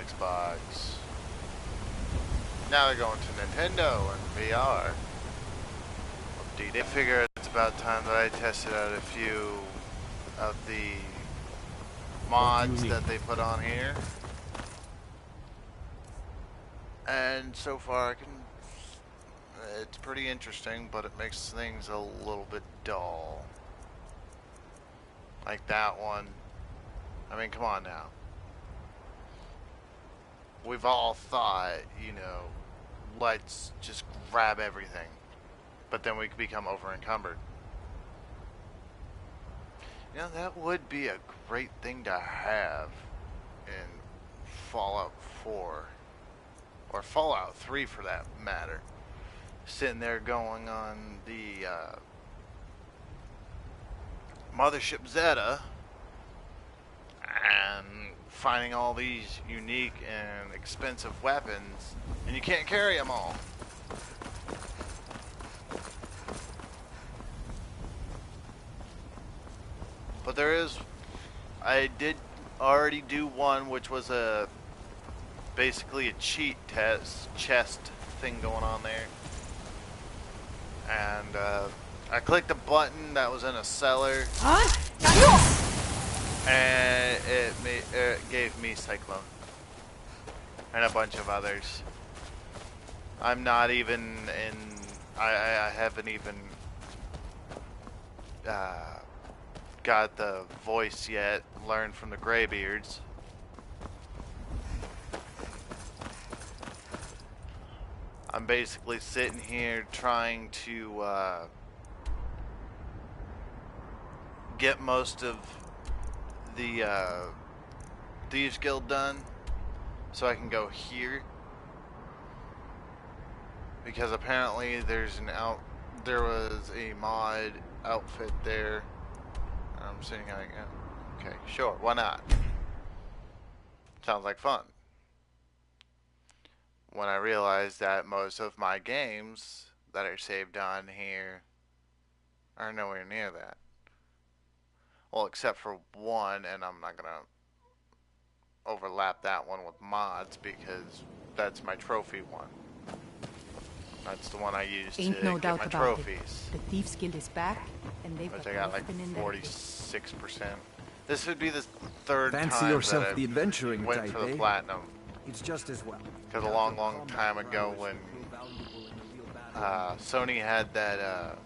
Xbox. Now they're going to Nintendo and VR. Update. I figure it's about time that I tested out a few of the mods that they put on here. And so far it's pretty interesting, but it makes things a little bit dull. Like that one. I mean, come on now. We've all thought, you know, let's just grab everything. But then we become over-encumbered. You know, that would be a great thing to have in Fallout 4. Or Fallout 3 for that matter. Sitting there going on the Mothership Zeta and finding all these unique and expensive weapons, and you can't carry them all. But there is, I did already do one, which was basically a cheat test chest thing going on there. And I clicked a button that was in a cellar, and it gave me Cyclone and a bunch of others. I'm not even in, I haven't even got the voice yet learned from the Greybeards. I'm basically sitting here trying to get most of the Thieves Guild done so I can go here, because apparently there was a mod outfit there. I'm sitting like, okay, sure, why not? Sounds like fun. When I realized that most of my games that are saved on here are nowhere near that. Well, except for one, and I'm not gonna overlap that one with mods because that's my trophy one. That's the one I use to get my trophies. The Thieves Guild is back, and they've which I got like 46%. This would be the third Fancy time yourself that the I adventuring went type, for the eh? platinum. It's just as well. Because a long, long time ago when Sony had that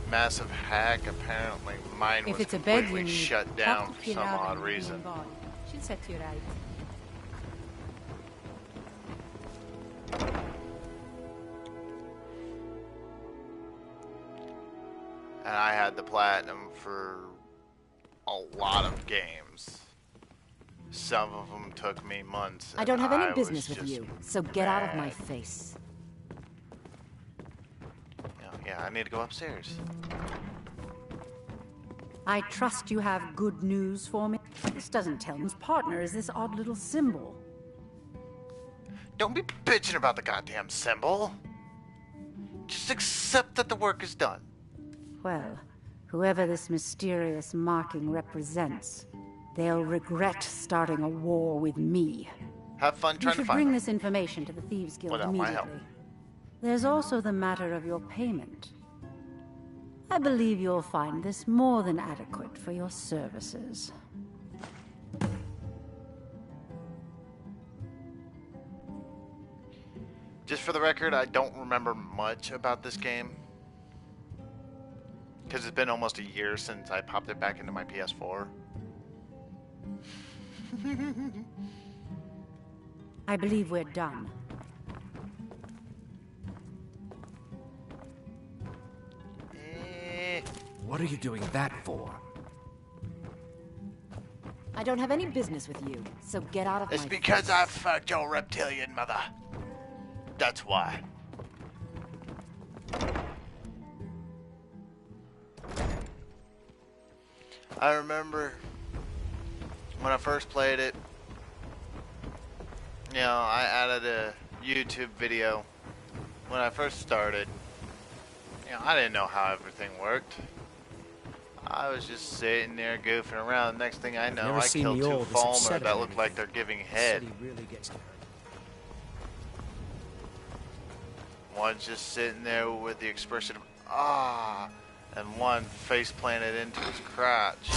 massive hack, apparently mine was completely shut down for some odd reason. She'll set you right. And I had the platinum for a lot of games. Some of them took me months. I don't have any business with you, so get out of my face. Yeah, I need to go upstairs. I trust you have good news for me. This doesn't tell me whose partner is this odd little symbol. Don't be bitching about the goddamn symbol. Just accept that the work is done. Well, whoever this mysterious marking represents, they'll regret starting a war with me. Have fun trying to find You should bring this information to the Thieves Guild immediately. There's also the matter of your payment. I believe you'll find this more than adequate for your services. Just for the record, I don't remember much about this game. Because it's been almost a year since I popped it back into my PS4. I believe we're done. What are you doing that for? I don't have any business with you, so get out of my face. It's because I fucked your reptilian mother. That's why. I remember when I first played it, you know, I added a YouTube video when I first started. You know, I didn't know how everything worked. I was just sitting there goofing around. Next thing I know, Never I seen killed the two old this Falmer upset that about looked like anything. they're giving The head. city really gets to hurt. One's just sitting there with the expression of ah, and one face planted into his crotch.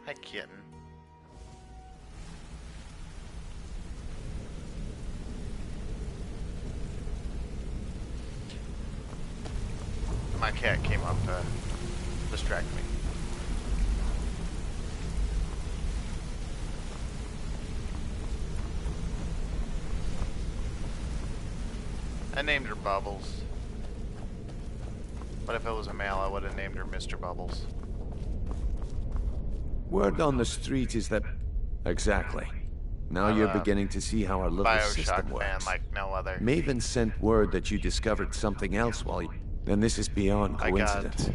Hi, kitten. My cat came up to distract me. I named her Bubbles. But if it was a male, I would have named her Mr. Bubbles. Word on the street is that... Exactly. Now I'm you're a beginning to see how our little system Bioshock fan works. like no other. Maven sent word that you discovered something else while you... And this is beyond I got coincidence.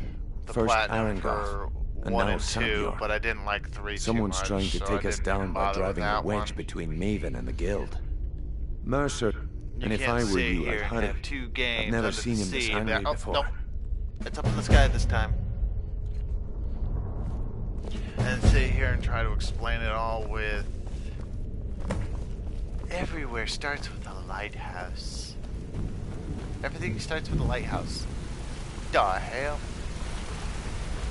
the First platinum Arangoth, for and 1 now and 2, Samyor. but I didn't like 3 Someone's too much, trying to so take I us didn't even down by bother with driving a that wedge one. between Maven and the Guild. Mercer, You and if can't I were sit you, here I'd and hurry. have 2 games I've never under seen the him this sea. angry Oh, before. nope. It's up in the sky this time. And sit here and try to explain it all with... Everywhere starts with a lighthouse. Everything starts with a lighthouse. The hell?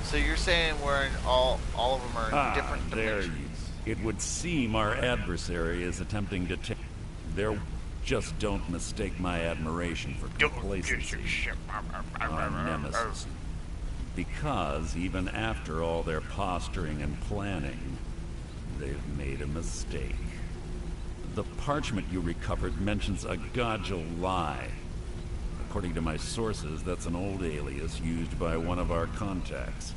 So you're saying we're in all of them are in different there dimensions? it would seem our adversary is attempting to take... There, just don't mistake my admiration for complacency. Our nemesis. Because even after all their posturing and planning, they've made a mistake. The parchment you recovered mentions a Godjal lie. According to my sources, that's an old alias used by one of our contacts.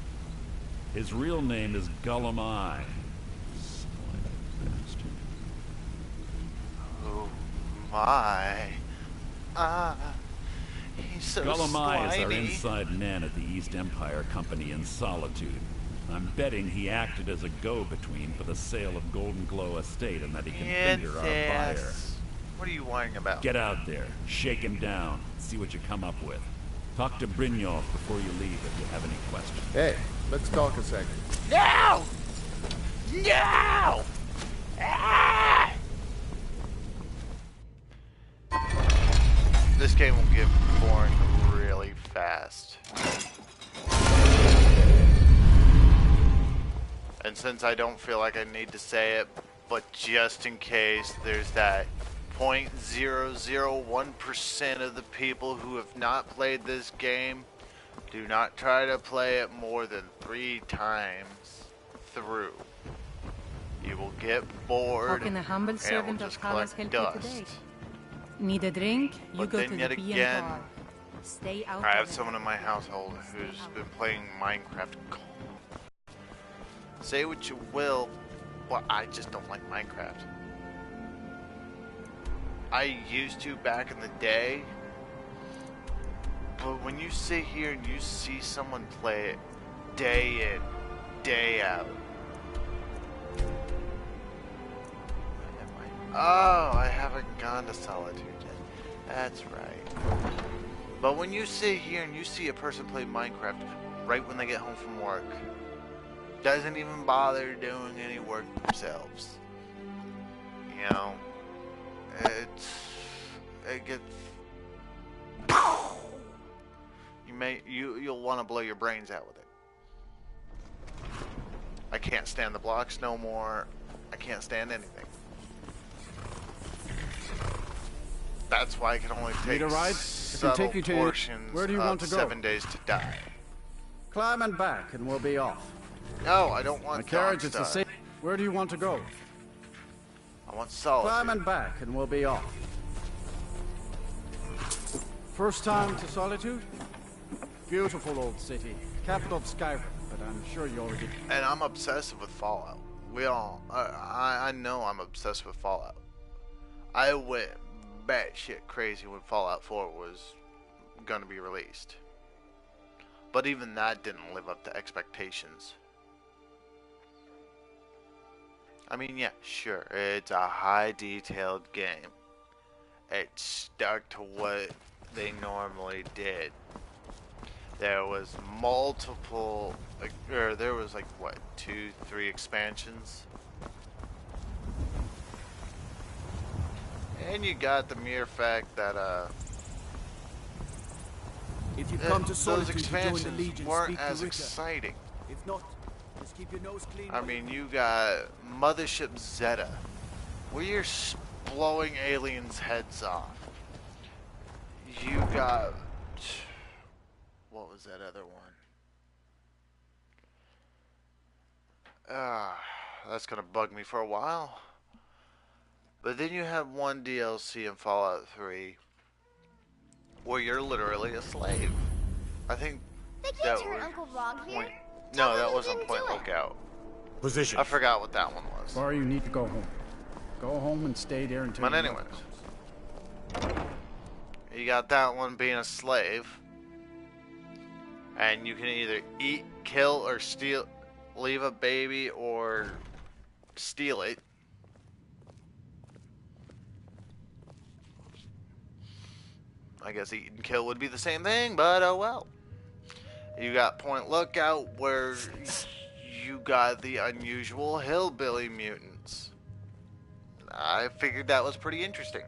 His real name is Gollum Eye. Slimy bastard. Oh my. He's so Gollum Eye is our slimy. inside man at the East Empire Company in Solitude. I'm betting he acted as a go-between for the sale of Golden Glow Estate and that he can finger our buyer. Yes. What are you whining about? Get out there, shake him down, see what you come up with. Talk to Brynjolf before you leave if you have any questions. Hey, let's talk a second. No! No! Ah! This game will get boring really fast. And since I don't feel like I need to say it, but just in case there's that 0.001% of the people who have not played this game, do not try to play it more than 3 times through. You will get bored How can a humble and it will servant of just Kala's collect help you dust. today? Need a drink? You But go then to yet the B&B again, bar. Stay out I of have it. someone in my household who's been playing Minecraft. Say what you will, but I just don't like Minecraft. I used to back in the day, but when you sit here and you see someone play it day in, day out. Oh, I haven't gone to Solitude yet. That's right. But when you sit here and you see a person play Minecraft right when they get home from work, doesn't even bother doing any work themselves, you know, it gets, you'll want to blow your brains out with it. I can't stand the blocks no more. I can't stand anything. That's why I can only take Need a ride? I can subtle take you to... portions Where do you of want to go? 7 days to die. Climb and back, and we'll be off. No, I don't want My carriage is the Darkstar. same. Where do you want to go? I want Solitude. Climb and back, and we'll be off. First time to Solitude? Beautiful old city. Capital of Skyrim, but I'm sure you already... And I'm obsessive with Fallout. I know I'm obsessed with Fallout. I went batshit crazy when Fallout 4 was gonna be released. But even that didn't live up to expectations. I mean, yeah, sure, it's a high detailed game. it stuck to what they normally did. There was multiple, or there was like what, 2, 3 expansions, and you got the mere fact that If you come to those Solitude to join the expansions Legion, weren't speak to as Richter. exciting. If not, just keep your nose clean. I mean, you got Mothership Zeta, where you're blowing aliens' heads off. You got, what was that other one? That's gonna bug me for a while. But then you have one DLC in Fallout 3 where you're literally a slave. I think They that can't turn was Uncle Rog here. Point. Tell No, them that you wasn't didn't Point do it. Lookout. Position. I forgot what that one was. Or you need to go home. Go home and stay there until. But anyways, you got that one being a slave, and you can either eat, kill, or steal, leave a baby, or steal it. I guess eat and kill would be the same thing, but oh well. You got Point Lookout, where you got the unusual hillbilly mutants. I figured that was pretty interesting.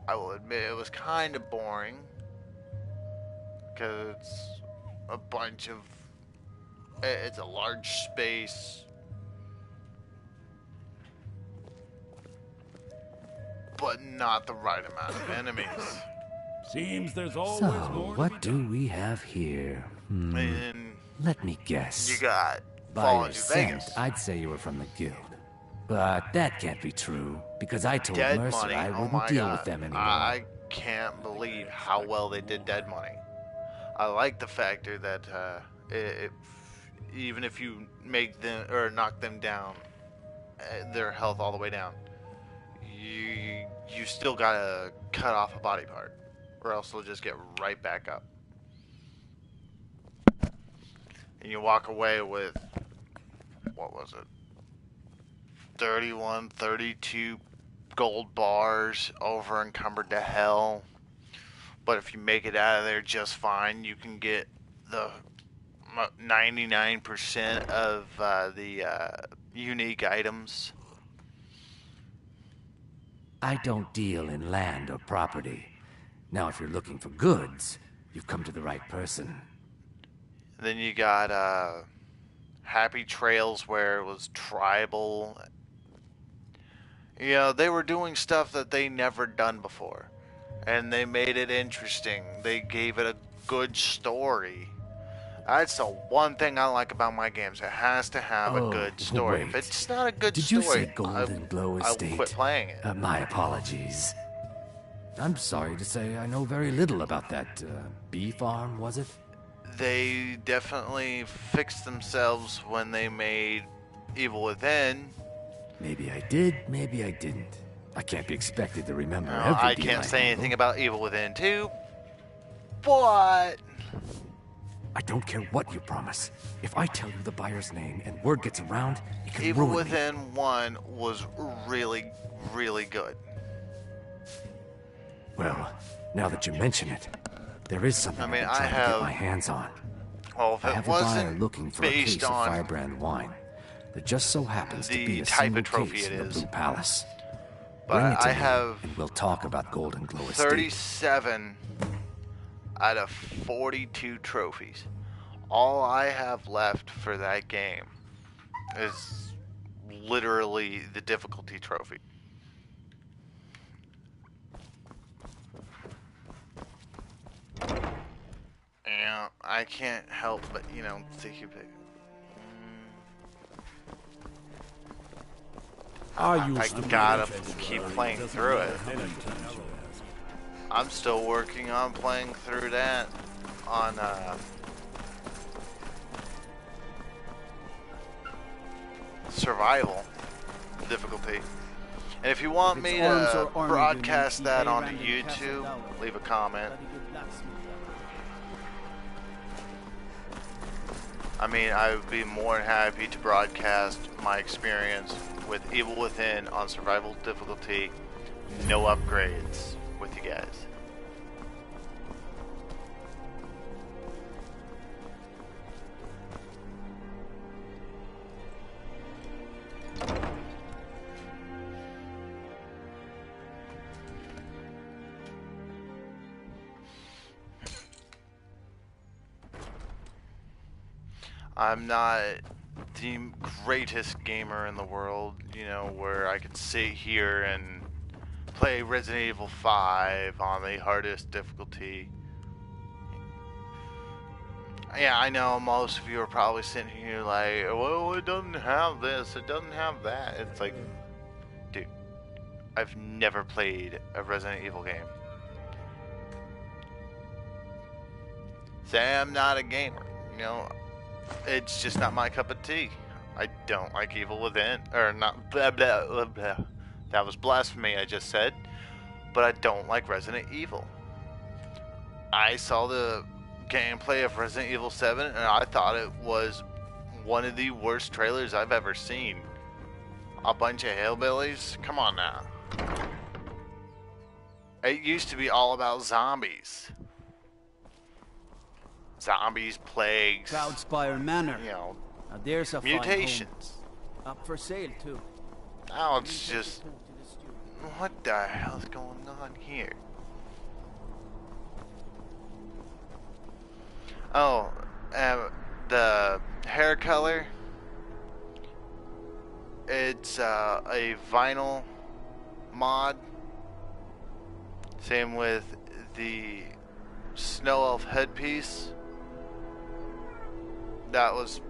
I will admit it was kind of boring, because it's a bunch of, it's a large space, but not the right amount of enemies. Seems there's always So, more. what do we have here? And Let me guess. you got By Fallout your New scent, Vegas. I'd say you were from the guild. But that can't be true, because I told Dead Mercer Money. I Oh wouldn't my deal God. with them anymore. I can't believe how well they did Dead Money. I like the factor that even if you make them or knock them down, their health all the way down, you still gotta cut off a body part, or else they'll just get right back up. And you walk away with, what was it? 31, 32 gold bars, over encumbered to hell. But if you make it out of there just fine, you can get the 99% of the unique items. I don't deal in land or property. Now, if you're looking for goods, you've come to the right person. Then you got Happy Trails, where it was tribal. You know, they were doing stuff that they never done before, and they made it interesting. They gave it a good story. That's the one thing I like about my games. It has to have a good story. If Wait. it's not a good Did story, you say Golden Glow I Estate? will quit playing it. My apologies. I'm sorry to say I know very little about that bee farm, was it? They definitely fixed themselves when they made Evil Within. Maybe I did, maybe I didn't. I can't be expected to remember Now, every I deal can't say handle. anything about Evil Within 2, but I don't care what you promise. If I tell you the buyer's name and word gets around, it can Evil ruin me. Within 1 was really, really good. Well, now that you mention it, there is something I mean, I've I been trying to have- get my hands on. Well, if I it have a buyer wasn't looking for a based case of on firebrand wine that just so happens to the be a type of single trophy case it in the is. Blue Palace. But Bring it to I me, have and we'll talk about Golden Glow Estate. 37 out of 42 trophies. All I have left for that game is literally the difficulty trophy. And I can't help but, think of it. I I gotta keep playing through it. I'm still working on playing through that on survival difficulty. And if you want me to broadcast that onto YouTube, leave a comment. I mean, I would be more than happy to broadcast my experience with Evil Within on survival difficulty, no upgrades with you guys. I'm not the greatest gamer in the world, you know, where I can sit here and play Resident Evil 5 on the hardest difficulty. Yeah, I know most of you are probably sitting here like, well, it doesn't have this, it doesn't have that. It's like, dude, I've never played a Resident Evil game. Say I'm not a gamer, you know. It's just not my cup of tea. I don't like Evil Within, or not, blah, blah, blah, blah. That was blasphemy I just said, but I don't like Resident Evil. I saw the gameplay of Resident Evil 7 and I thought it was one of the worst trailers I've ever seen. A bunch of hillbillies? Come on now. It used to be all about zombies. Zombies, plagues, Cloudspire Manor. you know, Now there's a mutations. fine home. Up for sale too. Now it's just, what the hell is going on here? Oh, the hair color. It's a vinyl mod. Same with the snow elf headpiece. That was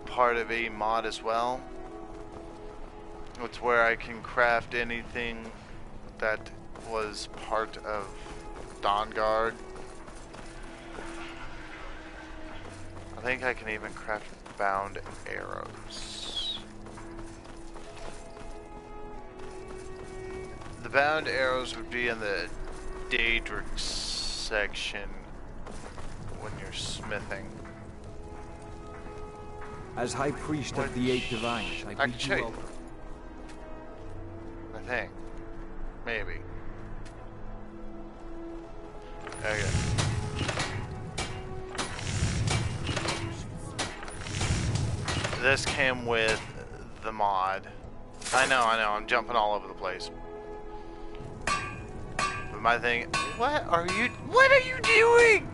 part of a mod as well. It's where I can craft anything that was part of Dawn Guard. I think I can even craft bound arrows. The bound arrows would be in the Daedric section when you're smithing. As High Priest of the Eight Divines, I can bid show you you. welcome. I think. Maybe. There you go. This came with the mod. I know, I'm jumping all over the place. But my thing, what are you doing?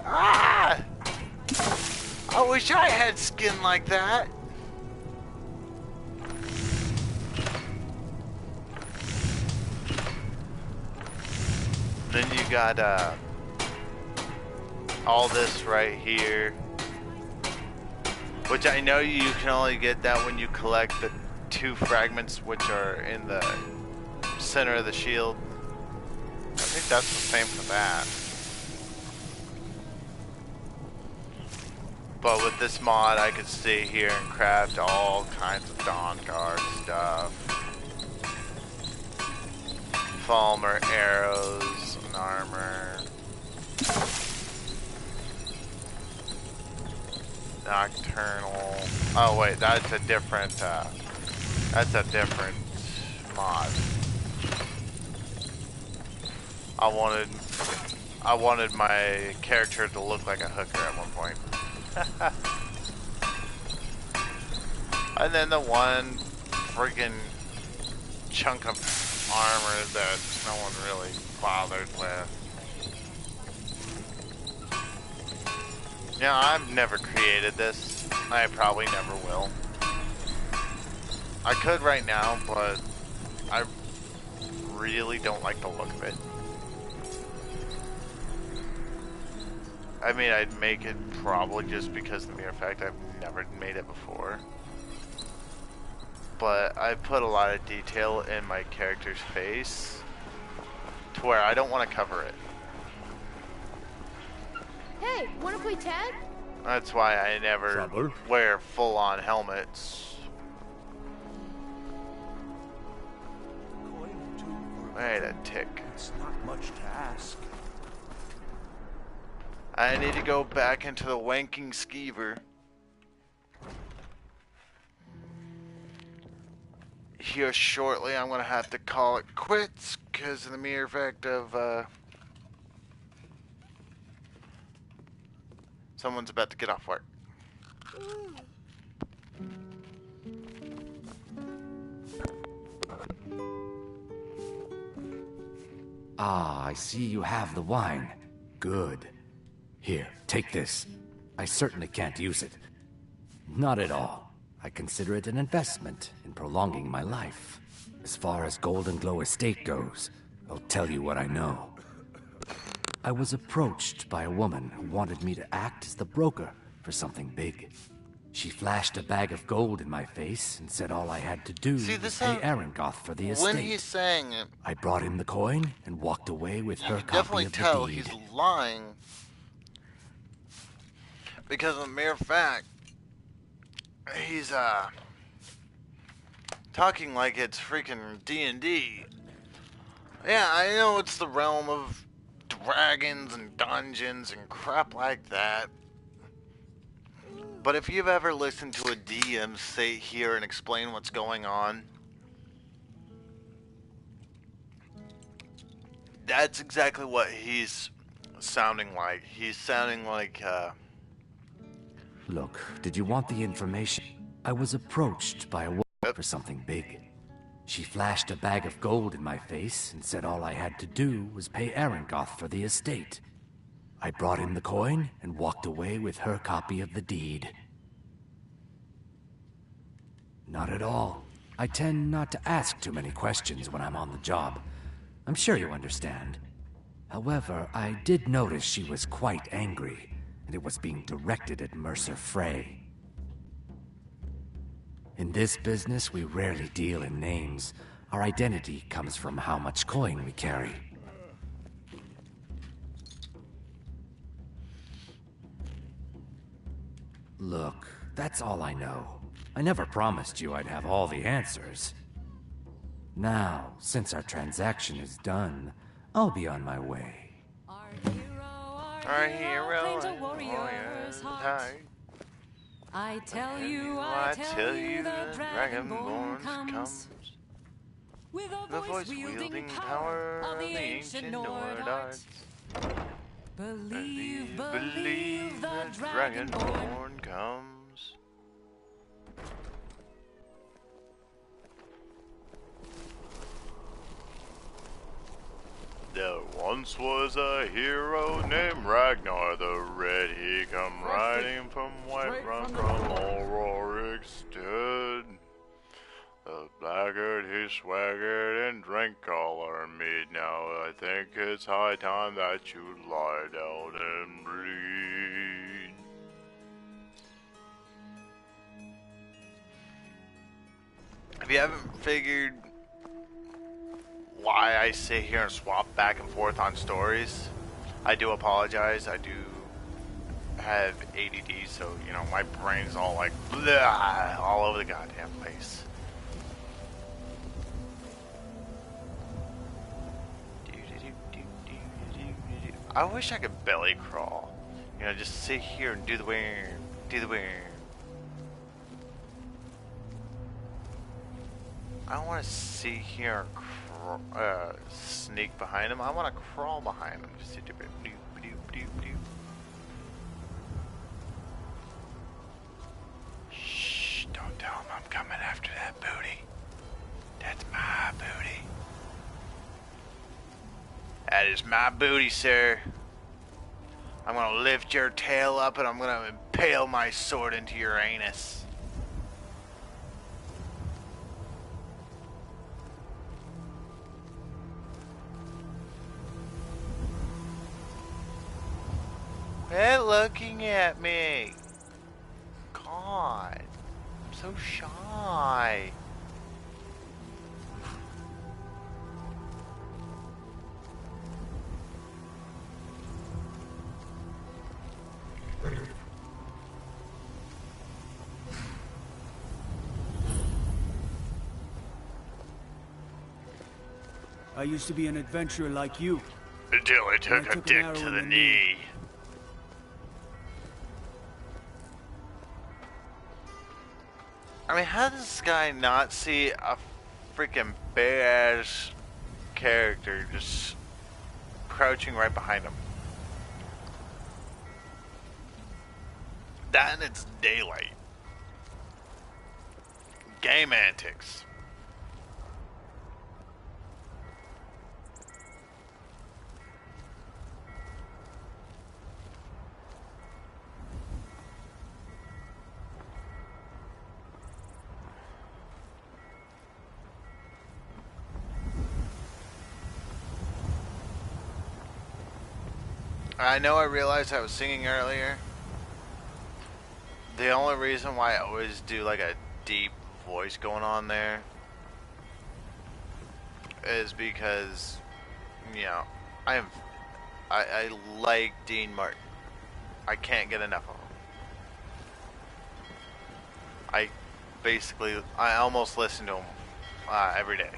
Ah! I wish I had skin like that. Then you got all this right here, which I know you can only get that when you collect the 2 fragments which are in the center of the shield. I think that's the same for that. But with this mod, I could stay here and craft all kinds of Dawn Guard stuff. Falmer arrows and armor. Nocturnal. Oh wait, that's a different mod. I wanted my character to look like a hooker at one point. And then the one friggin' chunk of armor that no one really bothered with. Yeah, I've never created this. I probably never will. I could right now, but I really don't like the look of it. I mean, I'd make it probably just because of the mere fact I've never made it before. But I put a lot of detail in my character's face to where I don't want to cover it. Hey, wanna play tag? That's why I never wear full-on helmets. Wait a tick. It's not much to ask. I need to go back into the wanking skeever. here shortly. I'm going to have to call it quits because of the mere fact of someone's about to get off work. Ah, I see you have the wine. Good. Here, take this. I certainly can't use it. Not at all. I consider it an investment in prolonging my life. As far as Golden Glow Estate goes, I'll tell you what I know. I was approached by a woman who wanted me to act as the broker for something big. She flashed a bag of gold in my face and said all I had to do was pay Arengoth for the estate. When he's saying it, I brought him the coin and walked away with her copy definitely of tell the deed. he's lying because of the mere fact he's talking like it's freaking D&D. Yeah, I know it's the realm of dragons and dungeons and crap like that. But if you've ever listened to a DM sit here and explain what's going on, that's exactly what he's sounding like. He's sounding like, Look, did you want the information? I was approached by a woman for something big. She flashed a bag of gold in my face and said all I had to do was pay Arengoth for the estate. I brought him the coin and walked away with her copy of the deed. Not at all. I tend not to ask too many questions when I'm on the job. I'm sure you understand. However, I did notice she was quite angry, and it was being directed at Mercer Frey. In this business, we rarely deal in names. Our identity comes from how much coin we carry. Look, that's all I know. I never promised you I'd have all the answers. Now, since our transaction is done, I'll be on my way. our hero, claims a warrior's heart. I tell you, the Dragonborn comes with a voice-wielding power of the ancient Nord arts. Believe, the Dragonborn comes. There once was a hero named Ragnar the Red. He come riding from Whiterun from Auroric stood. The blackguard he swaggered and drank all our mead. Now I think it's high time that you lie down and bleed. If you haven't figured why I sit here and swap back and forth on stories, I do apologize. I do have ADD, so you know my brain's all like blah, all over the goddamn place. I wish I could belly crawl. You know, just sit here and do the weird, do the weird. I don't want to sit here and sneak behind him. I want to crawl behind him. Just do do do do do. Shh! Don't tell him I'm coming after that booty. That's my booty. That is my booty, sir. I'm gonna lift your tail up and I'm gonna impale my sword into your anus. Quit looking at me. God, I'm so shy. I used to be an adventurer like you. Until I took a dick to the knee. I mean, how does this guy not see a freaking big ass character just crouching right behind him. That and it's daylight. Game antics. I know I realized I was singing earlier. The only reason why I always do like a deep voice going on there is because, you know, I like Dean Martin. I can't get enough of him. I almost listen to him every day.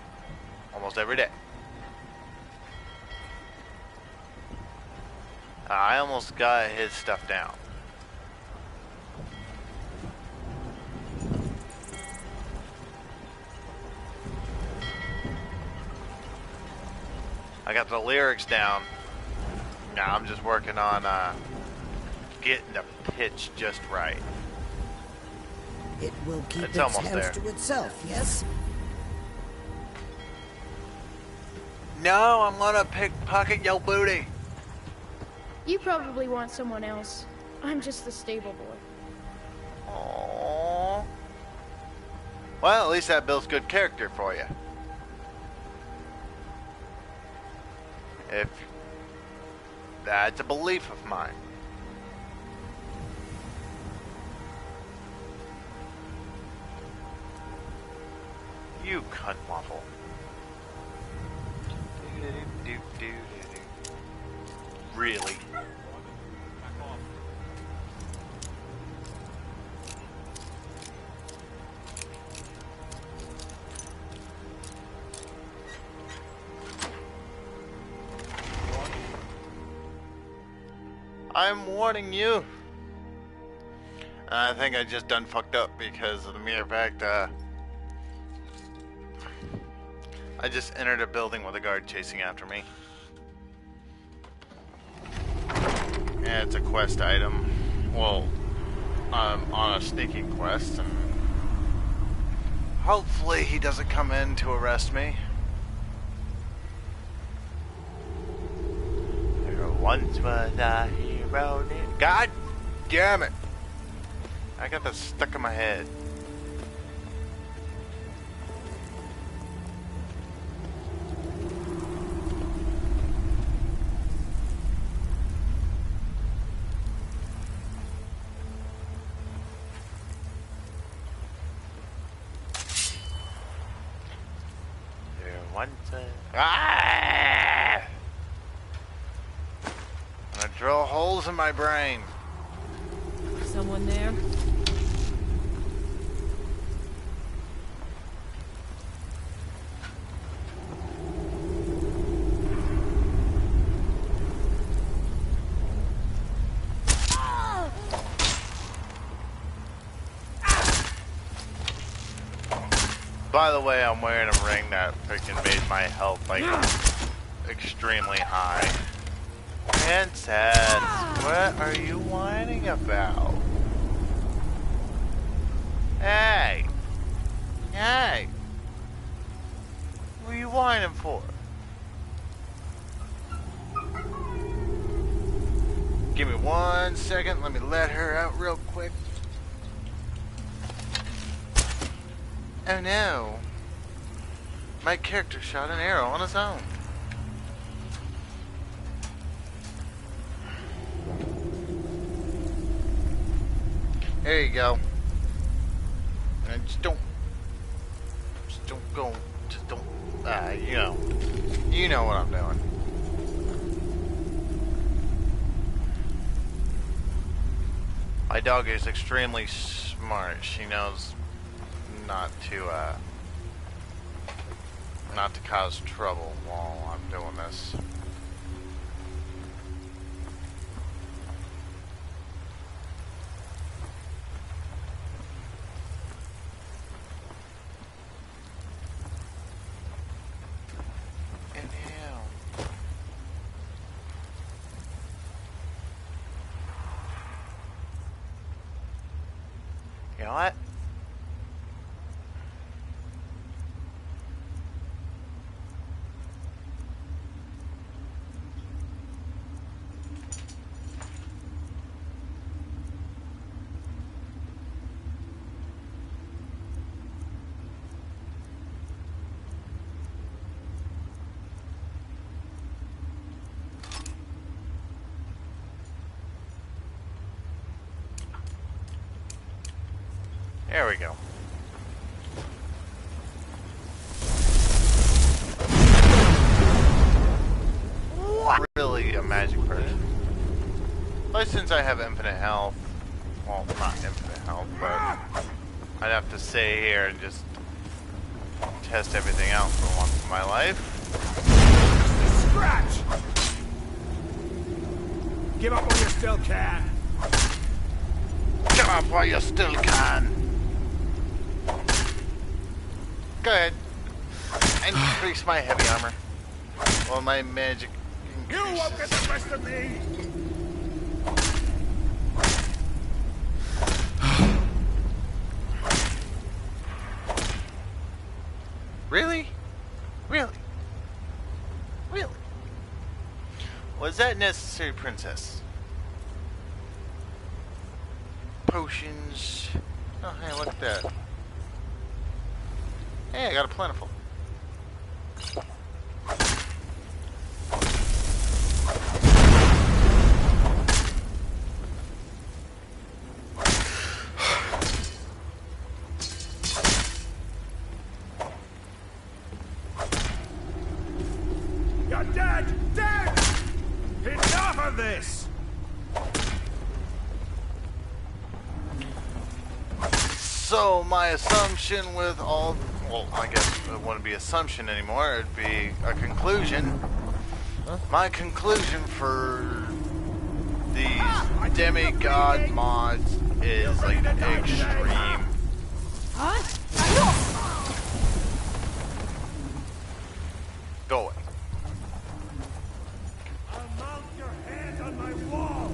Almost every day. I almost got his stuff down. I got the lyrics down. Now I'm just working on getting the pitch just right. It will keep its hands to itself, yes? No, I'm gonna pickpocket your booty. You probably want someone else. I'm just the stable boy. Aww. Well, at least that builds good character for you. If that's a belief of mine. You cunt waffle. Really? I'm warning you. I think I just done fucked up because of the mere fact I just entered a building with a guard chasing after me. And it's a quest item. Well, I'm on a sneaking quest, and hopefully he doesn't come in to arrest me. There once was a hero named... God damn it! I got that stuck in my head. Ah! I'm gonna drill holes in my brain. Someone there? By the way, I'm wearing a ring that freaking made my health like extremely high. Princess, what are you whining about? Hey! Hey! What are you whining for? Give me 1 second, let me let her out real quick. Oh no. My character shot an arrow on his own. There you go. And just don't go, you know what I'm doing. My dog is extremely smart. She knows not to cause trouble while I'm doing this. You know what? There we go. What? Really a magic person. But since I have infinite health, well, not infinite health, but I'd have to stay here and just test everything out for once in my life. Scratch! Give up while you still can. Give up while you still can. Go ahead. Increase my heavy armor. Well, my magic increases. You won't get the rest of me! Really? Really? Really? Was that necessary, princess? Potions. Oh, hey, look at that. Hey, I got a plentiful. You're dead! Dead! Enough of this! So, my assumption with all... Well, I guess it wouldn't be assumption anymore. It'd be a conclusion. Huh? My conclusion for these demigod mods is like extreme. Go away. I'll mount your head on my wall!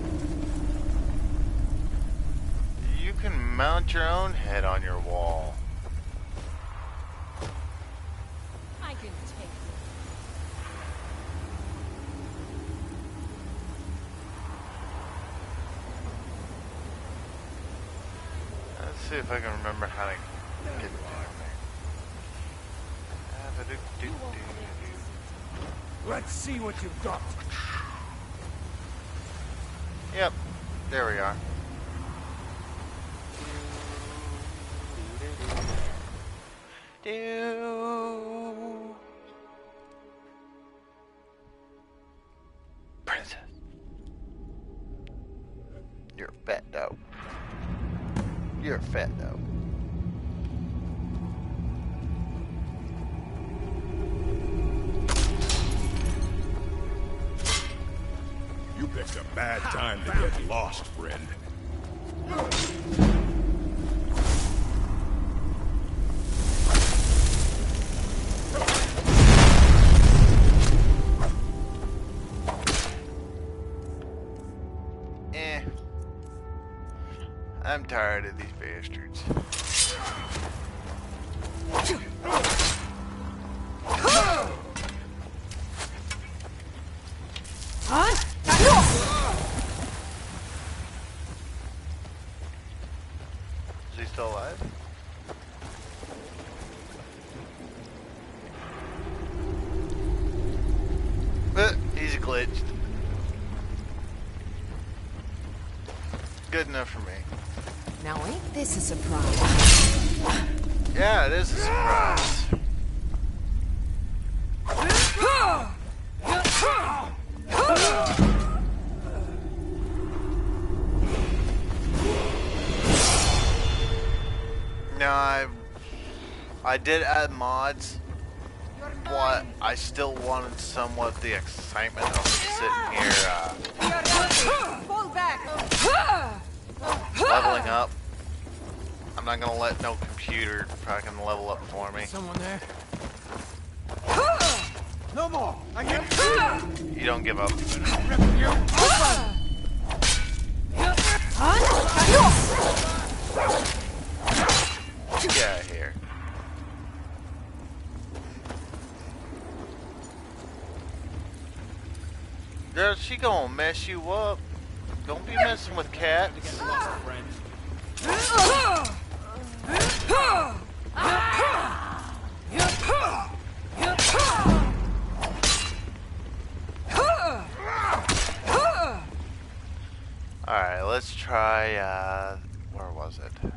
You can mount your own head on your wall. I can take it. Let's see if I can remember how to get down there. Let's see what you've got. Yep, there we are. Princess. You're a fat dog. You're a fat dog. You picked a bad time to get lost, friend. I'm tired of these bastards. Is he still alive? He's glitched. Good enough for me. Now ain't this a surprise? Yeah, it is a surprise. No, I did add mods, but I still wanted somewhat the excitement of sitting here leveling up. I'm not gonna let no computer fucking level up for me. Someone there? No more! I get You don't give up. mess you up. Don't be messing with cats. Alright, let's try, where was it?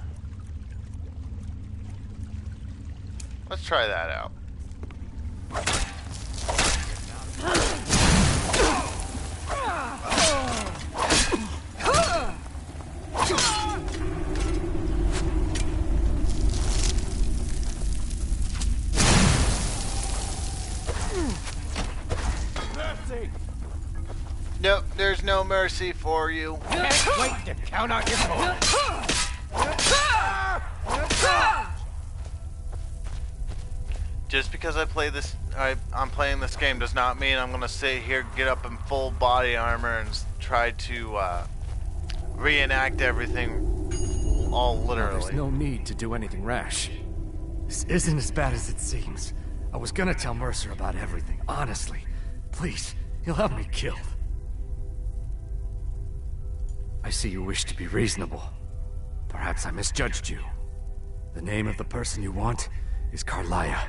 Let's try that out. Nope, there's no mercy for you. Can't wait to count out your points. Just because I play this, I'm playing this game does not mean I'm gonna sit here, get up in full body armor, and try to reenact everything all literally. There's no need to do anything rash. This isn't as bad as it seems. I was gonna tell Mercer about everything, honestly. Please, he'll have me killed. I see you wish to be reasonable. Perhaps I misjudged you. The name of the person you want is Carlia.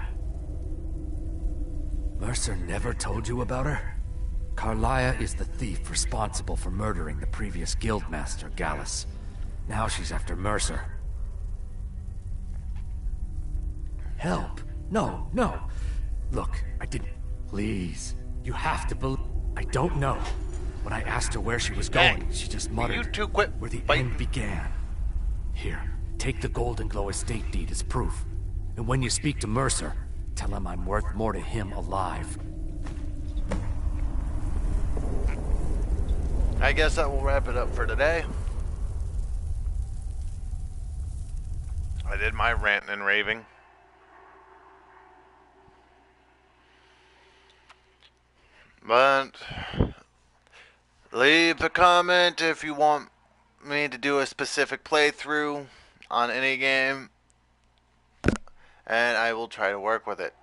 Mercer never told you about her? Carlia is the thief responsible for murdering the previous guildmaster, Gallus. Now she's after Mercer. Help! No, no! Look, I didn't... Please, you have to believe... I don't know. When I asked her where she was going, she just muttered, "You two quit where the fighting." end began. Here, take the Golden Glow estate deed as proof. And when you speak to Mercer, tell him I'm worth more to him alive. I guess that will wrap it up for today. I did my ranting and raving. But leave a comment if you want me to do a specific playthrough on any game, and I will try to work with it.